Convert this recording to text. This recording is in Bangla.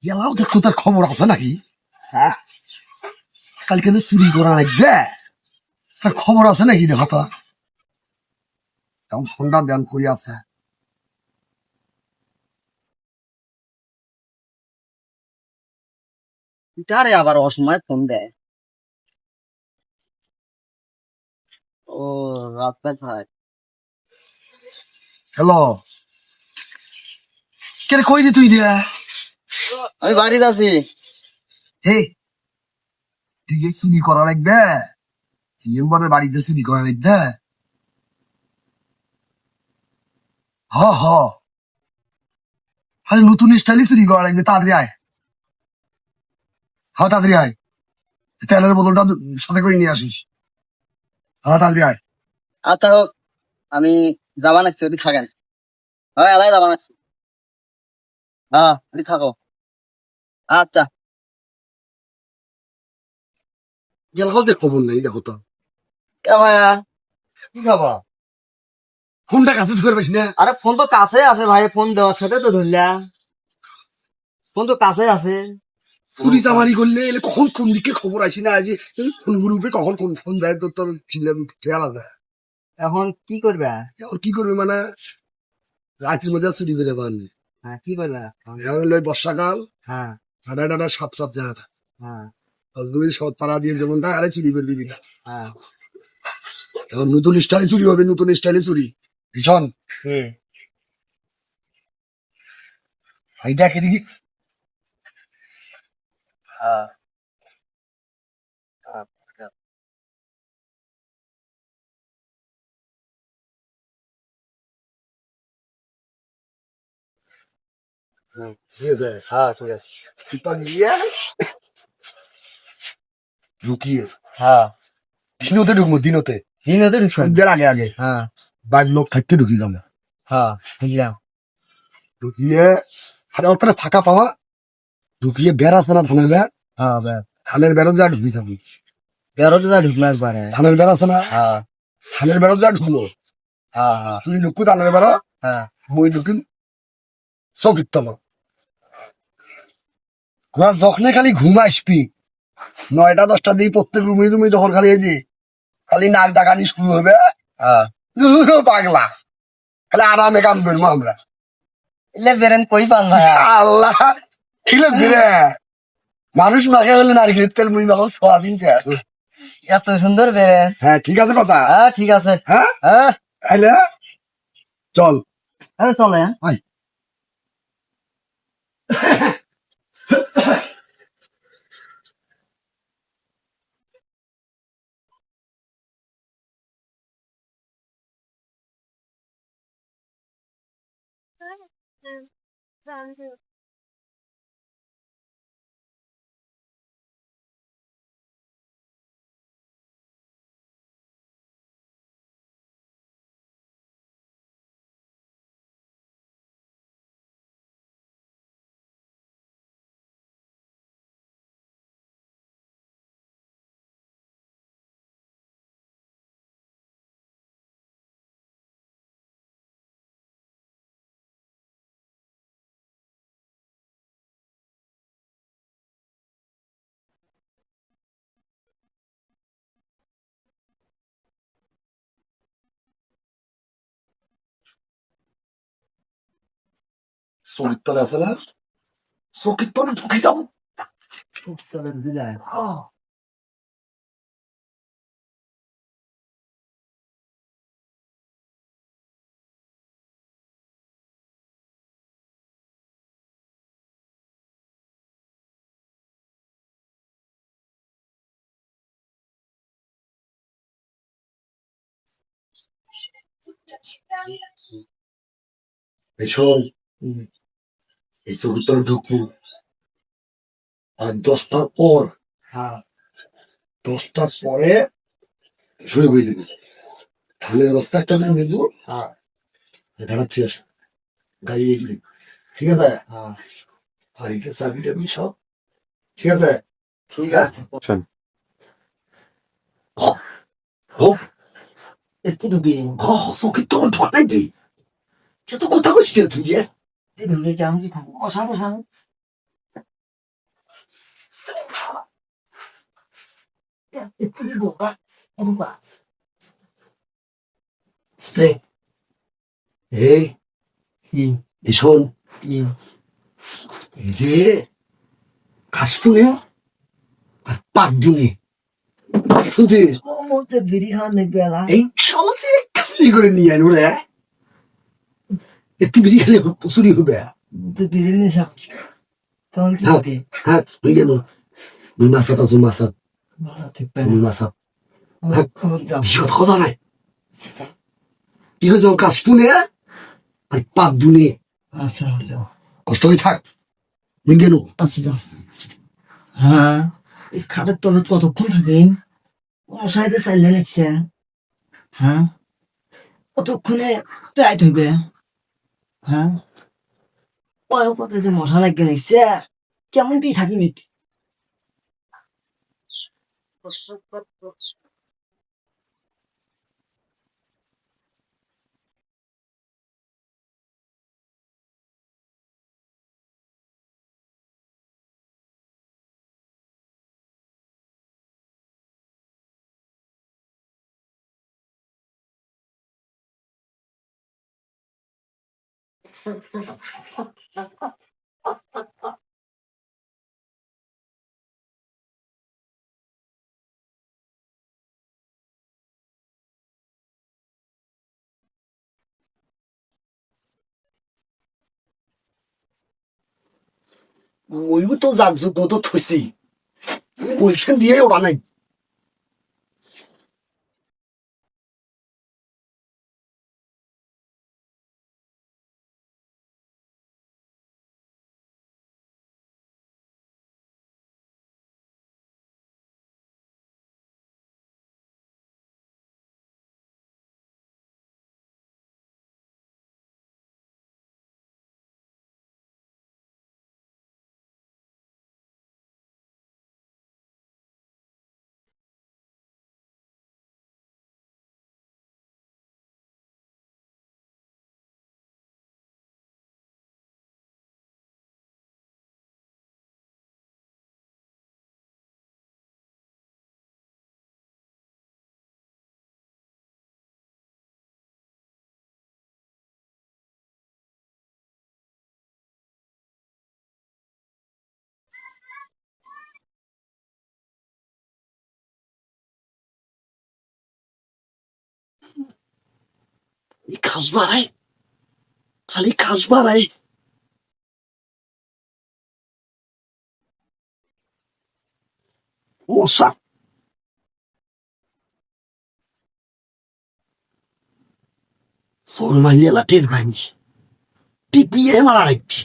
এলাও দেখতো তার খবর আছে নাকি? হ্যাঁ, কালকে যে চুরি করা লাগবে তার খবর আছে নাকি? দেখো তো এখন ফোনটা দেন কই আছে। ইটারে আবার অসময় ফোন দেয়। ও রাস্তায় ভাই, হ্যালো, কেন কই রে তুই দিয়া? আমি বাড়িতে আছি। হে, তুই যে চুরি করা লাগবে, মেম্বারের বাড়িতে চুরি করা লাগবে। হ হ, আরে নতুন স্টাইলে চুরি করা লাগবে, তাড়াতাড়ি আয়। হ্যাঁ তাড়াতাড়ি আয়, তেলের বোতলটা সাথে করে নিয়ে আসিস। হ্যাঁ তাড়াতাড়ি আয়। আচ্ছা হোক, আমি যাবা নাকছি, ওটি থাকেন। হ্যাঁ এলাই যাবা নাকছি। হ্যাঁ ওটি থাকো। আচ্ছা। গেল খবর নেই, দেখো তো কে ভাইয়া, কি খাবা? ফোনটা কাছে ধরে পাইস না। আরে ফোন তো কাছে আছে ভাই, ফোন দেওয়ার সাথে তো ধরলা। ফোন তো কাছে আছে। চুরি চামারি করলে এলে কখন কোন দিকে খবর আসি না, আজ কোন গ্রুপে কখন কোন ফোন দেয় তোর তোর খেয়াল আছে। এখন কি করবা? এখন কি করবে মানে, রাত্রির মধ্যে আর চুরি করে পারনি। হ্যাঁ কি করবা? এখন হলো এই বর্ষাকাল, হ্যাঁ হাঁটা টাটা সাপ সাপ জায়গা থাকে। হ্যাঁ তুমি সৎ পাড়া দিয়ে যেমনটা আরে চুরি করবি কিনা। হ্যাঁ। এখন নতুন স্টাইলে চুরি হবে, নতুন স্টাইলে চুরি। ভীষণ কে? ভাই দেখ এদিকে। হ্যাঁ হ্যাঁ, হ্যাঁ। ঠিক আছে, হ্যাঁ ঠিক আছে। চিপা গিয়ে ঢুকিয়ে হ্যাঁ দিনতে ঢুকবো, দিনতে দিনতে ঢুকছেন? সন্ধ্যের আগে আগে হ্যাঁ বাড়ির লোক থাকতে ঢুকি যাবো। হ্যাঁ বুঝলাম। ঢুকিয়ে আরে ওর ফাঁকা পাওয়া, ঢুকিয়ে বেড় আছে না, ধানের বেড়, হ্যাঁ ব্যাস, ধানের বেড়ও যা ঢুকি যাবি। বেরোতে যা ঢুকলো একবারে। ধানের বেড় আছে না, হ্যাঁ ধানের বেড়ও যা ঢুকলো। হ্যাঁ হ্যাঁ তুই ঢুকু ধানের বেড়া, হ্যাঁ। মই ঢুকিম চকির তলা। ঘোরা যখনে খালি ঘুম আসবি 9টা 10টা দিয়ে প্রত্যেক রুমে রুমে যখন খালি এই যে খালি নাক ডাকানি শুরু হবে, হ্যাঁ ধুরো পাগলা, খালি আরামে কাম করবো আমরা। এলে বেরেন কই পান ভাইয়া? আল্লাহ ঠিক রে, মানুষ মাখে হলে নারকেলের তেল, মুই মাখো সোয়াবিন তেল। এত সুন্দর বেরেন। হ্যাঁ ঠিক আছে কথা। হ্যাঁ ঠিক আছে। হ্যাঁ হ্যাঁ তাহলে চল। হ্যাঁ চলে। ভাই চকির তলে আছে না, চকির তলে ঢুকে যাবো। হ্যাঁ। এই শোন, এই চকির তলে ঢুকবো আর 10টার পর, হ্যাঁ 10টার পরে শুরু করে দিবি। ধানের বস্তা একটা নিয়ে নেব, হ্যাঁ এটা ঠিক আছে, গাড়ি এগিয়ে দিবি। ঠিক আছে, হ্যাঁ বাড়িতে চাবি টাবি সব ঠিক আছে। ঠিক আছে। হোক একটু ঢুকি। চকির তলে ঢোকাই দিই, কিন্তু কথা কইস তুই ঢুকে কেমন কি থাকবো? Awesome awesome. Etti boca. Opa. Stay. এই কি এই শোন, কি এই যে কাশফুলে আর পাক দিনে শুনছিস? মতে বিড়ি খাওয়ার দেখবে এলা এই সমাজে কাশলি করে নিয়ে আইন ওরে। এত্তি বিড়ি খেলে চুরি হবে। তো বিড়ি নেশা তখন কি হ্যাঁ হবে হ্যাঁ হয়ে গেল। মুই মাসাত আছো মাসাত, মাথা ঠিক তুমি মাসাত। আমার যাও বিশদ খোঁজা নাই। কি হয়েছে কাশফুলে আর পাক দিনে আচ্ছা যাও কষ্ট হয়ে থাক। মুই গেল। আচ্ছা যাও হ্যাঁ এই খাটের তলে কতক্ষণ থাকেন মশাইতে চাইলে লাগছে হ্যাঁ কতক্ষণে পেট হইবে হ্যাঁ ওই পথে যে মশা লাগে লাগছে কেমন কি থাকি মিতি মুইও তো জাগজুগ মতো থইছি, ওইখান দিয়ে ওরা নাই। খাস বাড়াই, খালি খাস বাড়াই। মশা সর মাইলে টের পাইনি, টিপিয়ে মারা রাখবি।